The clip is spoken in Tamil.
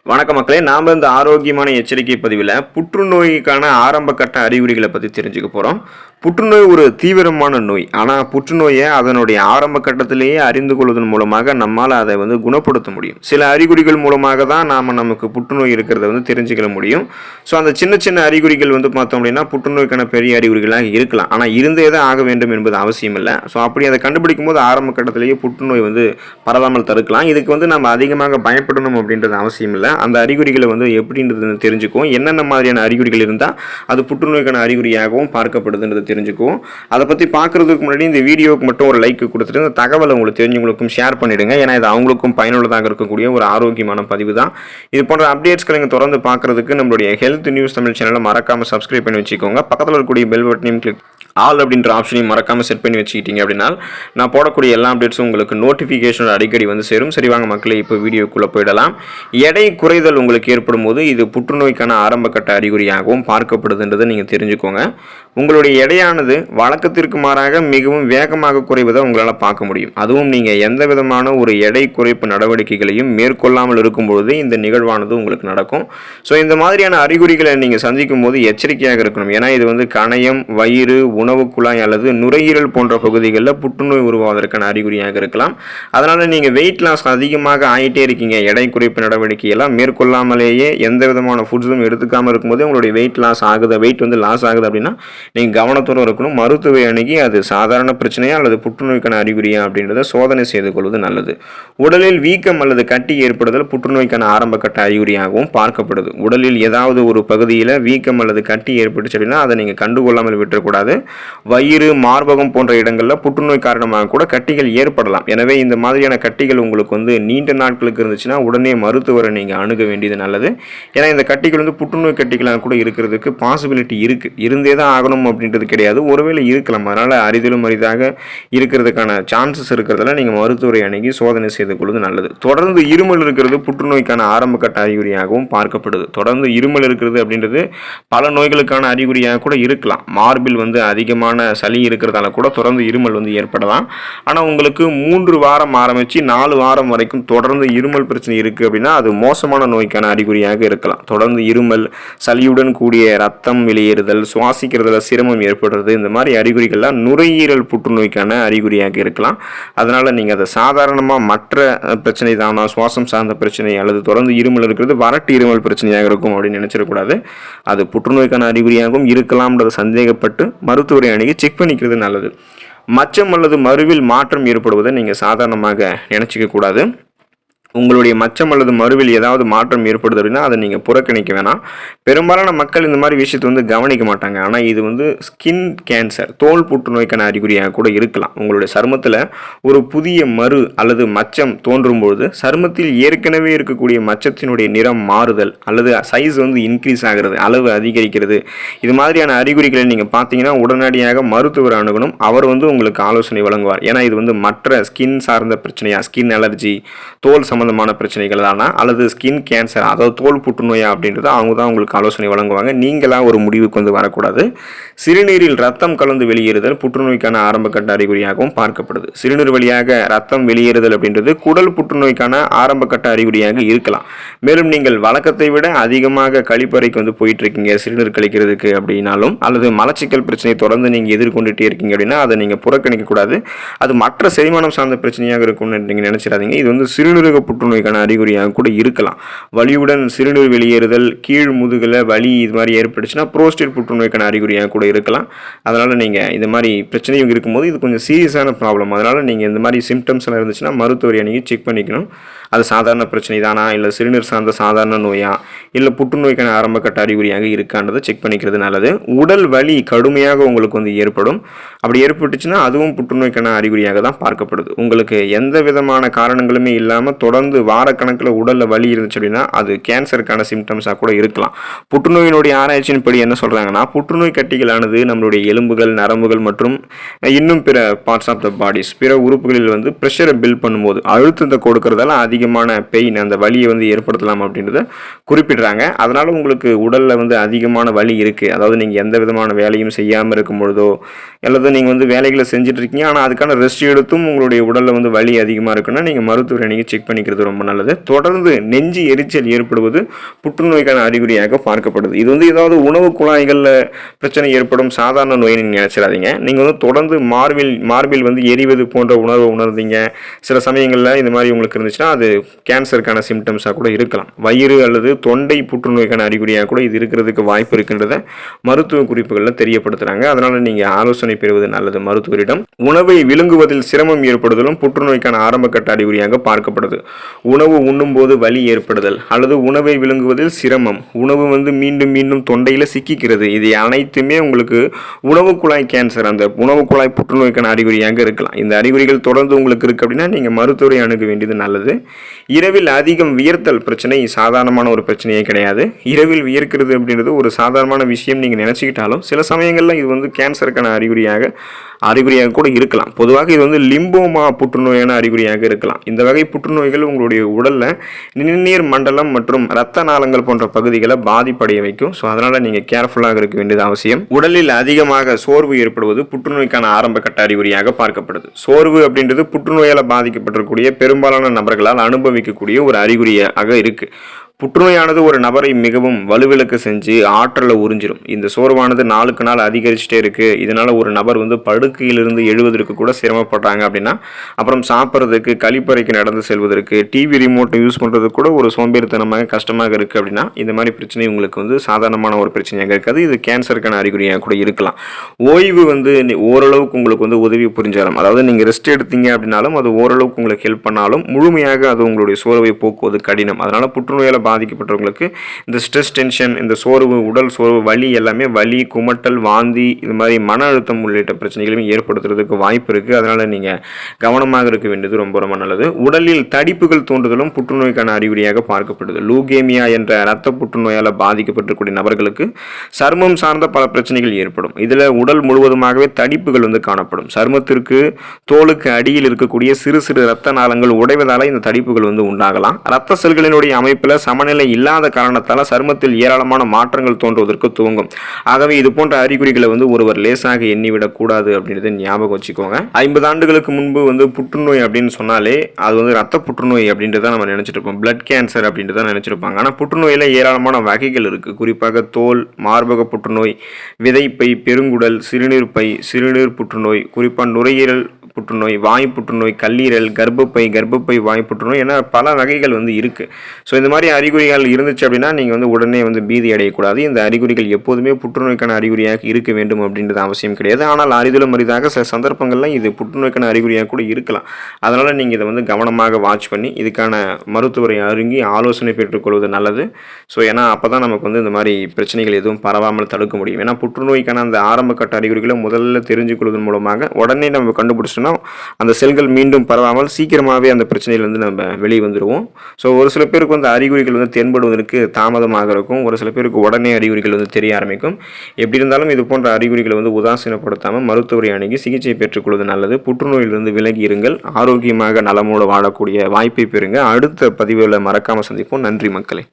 வணக்க மக்களே, நாம் இந்த ஆரோக்கியமான எச்சரிக்கை பதிவில் புற்றுநோய்க்கான ஆரம்ப கட்ட அறிகுறிகளை பற்றி தெரிஞ்சுக்க போகிறோம். புற்றுநோய் ஒரு தீவிரமான நோய். ஆனால் புற்றுநோயை அதனுடைய ஆரம்ப கட்டத்திலேயே அறிந்து கொள்வதன் மூலமாக நம்மால் அதை குணப்படுத்த முடியும். சில அறிகுறிகள் மூலமாக தான் நமக்கு புற்றுநோய் இருக்கிறத தெரிஞ்சுக்க முடியும். ஸோ அந்த சின்ன சின்ன அறிகுறிகள் பார்த்தோம் அப்படின்னா புற்றுநோய்க்கான பெரிய அறிகுறிகளாக இருக்கலாம். ஆனால் இருந்தே தான் ஆக வேண்டும் என்பது அவசியம் இல்லை. ஸோ அப்படி அதை கண்டுபிடிக்கும் போது ஆரம்ப கட்டத்திலேயே புற்றுநோய் பரவாமல் தடுக்கலாம். இதுக்கு நம்ம அதிகமாக பயப்படணும் அப்படின்றது அவசியம் இல்லை. அந்த அறிகுறிகளை எப்படின்றது தெரிஞ்சுக்குவோம். என்னென்ன மாதிரியான அறிகுறிகள் இருந்தால் அது புற்றுநோய்க்கான அறிகுறியாகவும் பார்க்கப்படுதுன்றது தெரிஞ்சுக்குவோம். அதை பற்றி பார்க்குறதுக்கு முன்னாடி இந்த வீடியோவுக்கு மட்டும் ஒரு லைக் கொடுத்துட்டு இந்த தகவலை உங்களுக்கு தெரிஞ்சவங்களுக்கும் ஷேர் பண்ணிவிடுங்க. ஏன்னா இது அவங்களுக்கும் பயனுள்ளதாக இருக்கக்கூடிய ஒரு ஆரோக்கியமான பதிவு தான். இது போன்ற அப்டேட்ஸ்களை நீங்கள் தொடர்ந்து பார்க்குறதுக்கு நம்மளுடைய ஹெல்த் நியூஸ் தமிழ் சேனலை மறக்காமல் சப்ஸ்கிரைப் பண்ணி வச்சுக்கோங்க. பக்கத்தில் இருக்கக்கூடிய பெல் பட்டனையும் கிளிக் ஆல் அப்படின்ற ஆப்ஷனையும் மறக்காமல் செட் பண்ணி வச்சுக்கிட்டீங்க அப்படின்னா நான் போடக்கூடிய எல்லா அப்டேட்ஸும் உங்களுக்கு நோட்டிஃபிகேஷன் அடிக்கடி சேரும். சரி வாங்க மக்களே, இப்போ வீடியோக்குள்ளே போயிடலாம். எடை குறைதல் உங்களுக்கு ஏற்படும் போது இது புற்றுநோய்க்கான ஆரம்ப கட்ட அறிகுறியாகவும் பார்க்கப்படுதுன்றதை நீங்கள் தெரிஞ்சுக்கோங்க. உங்களுடைய எடையானது வழக்கத்திற்கு மாறாக மிகவும் வேகமாக குறைவதை உங்களால் பார்க்க முடியும். அதுவும் நீங்கள் எந்த விதமான ஒரு எடை குறைப்பு நடவடிக்கைகளையும் மேற்கொள்ளாமல் இருக்கும்பொழுது இந்த நிகழ்வானது உங்களுக்கு நடக்கும். ஸோ இந்த மாதிரியான அறிகுறிகளை நீங்கள் சந்திக்கும் போது எச்சரிக்கையாக இருக்கணும். ஏன்னா இது கணையம், வயிறு, உணவு குழாய் அல்லது நுரையீரல் போன்ற பகுதிகளில் புற்றுநோய் உருவாவதற்கான அறிகுறியாக இருக்கலாம். அதனால் நீங்கள் வெயிட் லாஸ் அதிகமாக ஆகிட்டே இருக்கீங்க, எடை குறைப்பு நடவடிக்கையெல்லாம் மேற்கொள்ளாமலேயே எந்த விதமான ஃபுட்ஸும் எடுத்துக்காமல் இருக்கும்போது உங்களுடைய வெயிட் லாஸ் ஆகுது, வெயிட் லாஸ் ஆகுது அப்படின்னா நீங்கள் கவனத்தோடு இருக்கணும். மருத்துவரை அணுகி அது சாதாரண பிரச்சனையா அல்லது புற்றுநோய்க்கான அறிகுறியா அப்படின்றத சோதனை செய்து கொள்வது நல்லது. உடலில் வீக்கம் அல்லது கட்டி ஏற்படுதல் புற்றுநோய்க்கான ஆரம்ப கட்ட அறிகுறியாகவும் பார்க்கப்படுது. உடலில் ஏதாவது ஒரு பகுதியில் வீக்கம் அல்லது கட்டி ஏற்பட்டுச்சு அப்படின்னா அதை நீங்கள் கண்டுகொள்ளாமல் விட்டுறக்கூடாது. வயிறு, மார்பகம் போன்ற இடங்களில் புற்றுநோய் காரணமாக கூட கட்டிகள் ஏற்படலாம். எனவே இந்த மாதிரியான கட்டிகள் உங்களுக்கு நீண்ட நாட்களுக்கு இருந்துச்சுன்னா உடனே மருத்துவரை நீங்கள் அணுக வேண்டியது நல்லது. ஏன்னா இந்த கட்டிகள் புற்றுநோய் கட்டிகளாக கூட இருக்கிறதுக்கு பாசிபிலிட்டி இருக்குது. இருந்தே தான் ஆகணும் அப்படின்றது கிடையாது, ஒருவேளை இருக்கலாம். அதனால் அரிதிலும் அரிதாக இருக்கிறதுக்கான சான்சஸ் இருக்கிறதுல நீங்கள் மருத்துவரை அணுகி சோதனை செய்து கொள்வது நல்லது. தொடர்ந்து இருமல் இருக்கிறது புற்றுநோய்க்கான ஆரம்ப கட்ட அறிகுறியாகவும் பார்க்கப்படுது. தொடர்ந்து இருமல் இருக்கிறது அப்படின்றது பல நோய்களுக்கான அறிகுறியாக கூட இருக்கலாம். மார்பில் அதிகமான சளி இருக்கிறதால கூட தொடர்ந்து இருமல் ஏற்படலாம். ஆனால் உங்களுக்கு 3 வாரம் ஆரம்பித்து 4 வாரம் வரைக்கும் தொடர்ந்து இருமல் பிரச்சனை இருக்குது அப்படின்னா அது மோசமான நோய்க்கான அறிகுறியாக இருக்கலாம். தொடர்ந்து இருமல், சளியுடன் கூடிய ரத்தம் வெளியேறுதல், சுவாசிக்கிறதுல சிரமம் ஏற்படுறது, இந்த மாதிரி அறிகுறிகள்லாம் நுரையீரல் புற்றுநோய்க்கான அறிகுறியாக இருக்கலாம். அதனால் நீங்கள் அதை சாதாரணமாக மற்ற பிரச்சனை தானா, சுவாசம் சார்ந்த பிரச்சனை அல்லது தொடர்ந்து இருமல் இருக்கிறது வறட்டு இருமல் பிரச்சனையாக இருக்கும் அப்படின்னு நினைச்சிடக்கூடாது. அது புற்றுநோய்க்கான அறிகுறியாகவும் இருக்கலாம்ன்றது சந்தேகப்பட்டு மருத்துவரை அணுகி செக் பண்ணிக்கிறது நல்லது. மச்சம் அல்லது மருவில் மாற்றம் ஏற்படுவதை நீங்கள் சாதாரணமாக நினச்சிக்க கூடாது. உங்களுடைய மச்சம் அல்லது மருவில் ஏதாவது மாற்றம் ஏற்படுது அப்படின்னா அதை நீங்கள் புறக்கணிக்க வேணாம். பெரும்பாலான மக்கள் இந்த மாதிரி விஷயத்தை கவனிக்க மாட்டாங்க. ஆனால் இது ஸ்கின் கேன்சர், தோல் புற்றுநோய்க்கான அறிகுறியாக கூட இருக்கலாம். உங்களுடைய சருமத்தில் ஒரு புதிய மரு அல்லது மச்சம் தோன்றும்பொழுது சருமத்தில் ஏற்கனவே இருக்கக்கூடிய மச்சத்தினுடைய நிறம் மாறுதல் அல்லது சைஸ் இன்க்ரீஸ் ஆகிறது, அளவு அதிகரிக்கிறது, இது மாதிரியான அறிகுறிகளை நீங்கள் பார்த்தீங்கன்னா உடனடியாக மருத்துவர் அணுகணும். அவர் உங்களுக்கு ஆலோசனை வழங்குவார். ஏன்னா இது மற்ற ஸ்கின் சார்ந்த பிரச்சனையா, ஸ்கின் அலர்ஜி, தோல் சம்பந்தமான பிரச்சனைகள் தானா அல்லது ஸ்கின் கேன்சர், அதாவது தோல் புற்றுநோயா அப்படின்றத அவங்க தான் உங்களுக்கு ஆலோசனை வழங்குவாங்க. நீங்களாக ஒரு முடிவுக்கு வரக்கூடாது. சிறுநீரில் ரத்தம் கலந்து வெளியேறுதல் புற்றுநோய்க்கான ஆரம்ப கட்ட அறிகுறியாகவும் பார்க்கப்படுது. சிறுநீர் வழியாக ரத்தம் வெளியேறுதல் அப்படின்றது குடல் புற்றுநோய்க்கான ஆரம்ப கட்ட அறிகுறியாக இருக்கலாம். மேலும் நீங்கள் வழக்கத்தை விட அதிகமாக கழிப்பறைக்கு போயிட்டு இருக்கீங்க சிறுநீர் கழிக்கிறதுக்கு அப்படின்னாலும் அல்லது மலச்சிக்கல் பிரச்சனை தொடர்ந்து நீங்கள் எதிர்கொண்டுட்டே இருக்கீங்க அப்படின்னா அதை நீங்கள் புறக்கணிக்க கூடாது. அது மற்ற செரிமானம் சார்ந்த பிரச்சனையாக இருக்கும்னு நீங்கள் நினைச்சிடாதீங்க. இது சிறுநீரக புற்றுநோய்க்கான அறிகுறியாக கூட இருக்கலாம். வலியுடன் சிறுநீர் வெளியேறுதல், கீழ் முதுகில் வலி இது மாதிரி ஏற்பட்டுச்சுன்னா புரோஸ்டேட் புற்றுநோய்க்கான அறிகுறியாக கூட இருக்கலாம். அதனால் நீங்கள் இந்த மாதிரி பிரச்சனையும் இருக்கும்போது இது கொஞ்சம் சீரியஸான ப்ராப்ளம். அதனால் நீங்கள் இந்த மாதிரி சிம்டம்ஸ் எல்லாம் இருந்துச்சுன்னா மருத்துவரை அணுகி செக் பண்ணிக்கணும். அது சாதாரண பிரச்சனை தானா, இல்லை சிறுநீர் சார்ந்த சாதாரண நோயா, இல்லை புற்றுநோய்க்கான ஆரம்ப கட்ட அறிகுறியாக இருக்கான்றதை செக் பண்ணிக்கிறது நல்லது. உடல் வலி கடுமையாக உங்களுக்கு ஏற்படும். அப்படி ஏற்பட்டுச்சுன்னா அதுவும் புற்றுநோய்க்கான அறிகுறியாக தான் பார்க்கப்படுது. உங்களுக்கு எந்த விதமான காரணங்களுமே இல்லாமல் தொடர்ந்து வாரக்கணக்கில் உடலில் வலி இருந்துச்சு அப்படின்னா அது கேன்சருக்கான சிம்டம்ஸாக கூட இருக்கலாம். புற்றுநோயினுடைய ஆராய்ச்சியின் படி என்ன சொல்கிறாங்கன்னா புற்றுநோய் கட்டிகளானது நம்மளுடைய எலும்புகள், நரம்புகள் மற்றும் இன்னும் பிற பார்ட்ஸ் ஆஃப் த பாடிஸ், பிற உறுப்புகளில் ப்ரெஷரை பில்ட் பண்ணும்போது, அழுத்தத்தை கொடுக்கறதால அதிகமாக அதிகமான பெயின், அந்த வலியை வந்து ஏற்படுத்தலாம் அப்படின்றத குறிப்பிடுறாங்க. அதனால் உங்களுக்கு உடலில் வந்து அதிகமான வலி இருக்குது, அதாவது நீங்கள் எந்த விதமான வேலையும் செய்யாமல் இருக்கும் பொழுதோ அல்லது நீங்கள் வந்து வேலைகளை செஞ்சுட்டு இருக்கீங்க ஆனால் அதுக்கான ரெஸ்ட் எடுத்தும் உங்களுடைய உடலில் வந்து வலி அதிகமாக இருக்குன்னா நீங்கள் மருத்துவரை நீங்கள் செக் பண்ணிக்கிறது ரொம்ப நல்லது. தொடர்ந்து நெஞ்சு எரிச்சல் ஏற்படுவது புற்றுநோய்க்கான அறிகுறியாக பார்க்கப்படுது. இது வந்து ஏதாவது உணவு குழாய்களில் பிரச்சனை ஏற்படும் சாதாரண நோயை நீங்கள் நினைச்சிடாதீங்க. நீங்கள் வந்து தொடர்ந்து மார்பில் வந்து எரிவது போன்ற உணர்வை உணர்ந்தீங்க, சில சமயங்களில் இந்த மாதிரி உங்களுக்கு இருந்துச்சுன்னா அது கேன்சருக்கான சிம்டம்ஸாக கூட இருக்கலாம். வயிறு அல்லது தொண்டை புற்றுநோய்க்கான அறிகுறியாக கூட இது இருக்கிறதுக்கு வாய்ப்பு இருக்கின்றத மருத்துவ குறிப்புகளில் தெரியப்படுத்துகிறாங்க. அதனால் நீங்கள் ஆலோசனை பெறுவது நல்லது மருத்துவரிடம். உணவை விழுங்குவதில் சிரமம் ஏற்படுதலும் புற்றுநோய்க்கான ஆரம்பகட்ட அறிகுறியாக பார்க்கப்படுது. உணவு உண்ணும் போது வலி ஏற்படுதல் அல்லது உணவை விழுங்குவதில் சிரமம், உணவு வந்து மீண்டும் மீண்டும் தொண்டையில் சிக்கிக்கிறது, இது அனைத்துமே உங்களுக்கு உணவு குழாய் கேன்சர், அந்த உணவு குழாய் புற்றுநோய்க்கான அறிகுறியாக இருக்கலாம். இந்த அறிகுறிகள் தொடர்ந்து உங்களுக்கு இருக்கு அப்படின்னா நீங்கள் மருத்துவரை அணுக வேண்டியது நல்லது. இரவில் அதிகம் வியர்த்தல் பிரச்சனை சாதாரணமான ஒரு பிரச்சனையே கிடையாது. இரவில் வியர்க்கிறது அப்படின்றது ஒரு சாதாரணமான விஷயம் நீங்கள் நினச்சிக்கிட்டாலும் சில சமயங்களில் இது வந்து கேன்சருக்கான அறிகுறியாக கூட இருக்கலாம். பொதுவாக இது வந்து லிம்போமா புற்றுநோயான அறிகுறியாக இருக்கலாம். இந்த வகை புற்றுநோய்கள் உங்களுடைய உடலில் நிணநீர் மண்டலம் மற்றும் இரத்த நாளங்கள் போன்ற பகுதிகளை பாதிப்படைய வைக்கும். ஸோ அதனால் நீங்கள் கேர்ஃபுல்லாக இருக்க வேண்டியது அவசியம். உடலில் அதிகமாக சோர்வு ஏற்படுவது புற்றுநோய்க்கான ஆரம்ப கட்ட அறிகுறியாக பார்க்கப்படுது. சோர்வு அப்படின்றது புற்றுநோயால் பாதிக்கப்பட்டிருக்கக்கூடிய பெரும்பாலான நபர்களால் அனுபவிக்கக்கூடிய ஒரு அறிகுறியாக இருக்குது. புற்றுநோயானது ஒரு நபரை மிகவும் வலுவிழக்க செஞ்சு ஆற்றலை உறிஞ்சிடும். இந்த சோர்வானது நாளுக்கு நாள் அதிகரிச்சுட்டே இருக்குது. இதனால் ஒரு நபர் வந்து படுக்கையிலிருந்து எழுவதற்கு கூட சிரமப்படுறாங்க அப்படின்னா, அப்புறம் சாப்பிட்றதுக்கு, கழிப்பறைக்கு நடந்து செல்வதற்கு, டிவி ரிமோட்டை யூஸ் பண்ணுறதுக்கு கூட ஒரு சோம்பேறித்தனமாக கஷ்டமாக இருக்குது அப்படின்னா இந்த மாதிரி பிரச்சனை உங்களுக்கு வந்து சாதாரணமான ஒரு பிரச்சனையாக இருக்காது. இது கேன்சருக்கான அறிகுறியாக கூட இருக்கலாம். ஓய்வு வந்து ஓரளவுக்கு உங்களுக்கு வந்து உதவி புரிஞ்சாலும், அதாவது நீங்கள் ரெஸ்ட் எடுத்தீங்க அப்படின்னாலும் அது ஓரளவுக்கு உங்களுக்கு ஹெல்ப் பண்ணாலும் முழுமையாக அது உங்களுடைய சோர்வை போக்குவது கடினம். அதனால் புற்றுநோயால் பாதிக்கப்பட்டவங்களுக்கு இந்த ஸ்ட்ரெஸ், டென்ஷன், இந்த சோர்வு, உடல் சோர்வு, வலி எல்லாமே வலி, குமட்டல், வாந்தி, இது மாதிரி மன அழுத்தம் உள்ளிட்ட பிரச்சனைகளும் ஏற்படுத்துறதுக்கு வாய்ப்பு இருக்குது. அதனால் நீங்கள் கவனமாக இருக்க வேண்டியது ரொம்ப ரொம்ப நல்லது. உடலில் தடிப்புகள் தோன்றுதலும் புற்றுநோய்க்கான அறிகுறியாக பார்க்கப்படுது. லூகேமியா என்ற இரத்த புற்றுநோயால் பாதிக்கப்பட்டிருக்கூடிய நபர்களுக்கு சர்மம் சார்ந்த பல பிரச்சனைகள் ஏற்படும். இதில் உடல் முழுவதுமாகவே தடிப்புகள் வந்து காணப்படும். சர்மத்திற்கு தோலுக்கு அடியில் இருக்கக்கூடிய சிறு சிறு இரத்த நாளங்கள் உடைவதால் இந்த தடிப்புகள் வந்து உண்டாகலாம். இரத்த செல்களினுடைய அமைப்பில் சமநிலை இல்லாத காரணத்தால் சருமத்தில் ஏராளமான மாற்றங்கள் தோன்றுவதற்கு துவங்கும். ஆகவே இது போன்ற அறிகுறிகளை வந்து ஒருவர் லேசாக எண்ணிவிடக்கூடாது அப்படின்றத ஞாபகம் வச்சுக்கோங்க. 50 ஆண்டுகளுக்கு முன்பு வந்து புற்றுநோய் அப்படின்னு சொன்னாலே அது வந்து ரத்த புற்றுநோய் அப்படின்றத நம்ம நினைச்சிட்டு இருப்போம், பிளட் கேன்சர் அப்படின்றத நினைச்சிருப்பாங்க. ஆனால் புற்றுநோயில் ஏராளமான வகைகள் இருக்குது. குறிப்பாக தோல், மார்பக புற்றுநோய், விதைப்பை, பெருங்குடல், சிறுநீர் புற்றுநோய், குறிப்பாக நுரையீரல் புற்றுநோய், வாய் புற்றுநோய், கல்லீரல், கர்ப்பப்பை வாய் புற்றுநோய் என பல வகைகள் வந்து இருக்குது. ஸோ இந்த மாதிரி அறிகுறிகள் இருந்துச்சு அப்படின்னா நீங்கள் வந்து உடனே வந்து பீதி அடையக்கூடாது. இந்த அறிகுறிகள் எப்போதுமே புற்றுநோய்க்கான அறிகுறியாக இருக்க வேண்டும் அப்படின்றது அவசியம் கிடையாது. ஆனால் அரிதிலும் அரிதாக சில சந்தர்ப்பங்களில் இது புற்றுநோய்க்கான அறிகுறியாக கூட இருக்கலாம். அதனால் நீங்கள் இதை வந்து கவனமாக வாட்ச் பண்ணி இதுக்கான மருத்துவரை அருகி ஆலோசனை பெற்றுக்கொள்வது நல்லது. ஸோ ஏன்னா அப்போ தான் நமக்கு வந்து இந்த மாதிரி பிரச்சனைகள் எதுவும் பரவாமல் தடுக்க முடியும். ஏன்னா புற்றுநோய்க்கான அந்த ஆரம்ப கட்ட அறிகுறிகளை முதல்ல தெரிஞ்சுக்கொள்வதன் மூலமாக உடனே நம்ம கண்டுபிடிச்சோம்னா அந்த செல்கள் மீண்டும் பரவாமல் சீக்கிரமாகவே அந்த பிரச்சனையிலேருந்து நம்ம வெளியே வந்துடுவோம். ஸோ ஒரு சில பேருக்கு வந்து அறிகுறிகள் வந்து தென்படுவதற்கு தாமதமாக இருக்கும், ஒரு சில பேருக்கு உடனே அறிகுறிகள் வந்து தெரிய ஆரம்பிக்கும். எப்படி இருந்தாலும் இது போன்ற அறிகுறிகளை வந்து உதாசீனப்படுத்தாமல் மருத்துவரை அணுகி சிகிச்சை பெற்றுக்கொள்வது நல்லது. புற்றுநோயிலிருந்து விலகி இருங்கள், ஆரோக்கியமாக நலமோடு வாழக்கூடிய வாய்ப்பை பெறுங்க. அடுத்த பதிவுகளை மறக்காமல் சந்திப்போம். நன்றி மக்களே.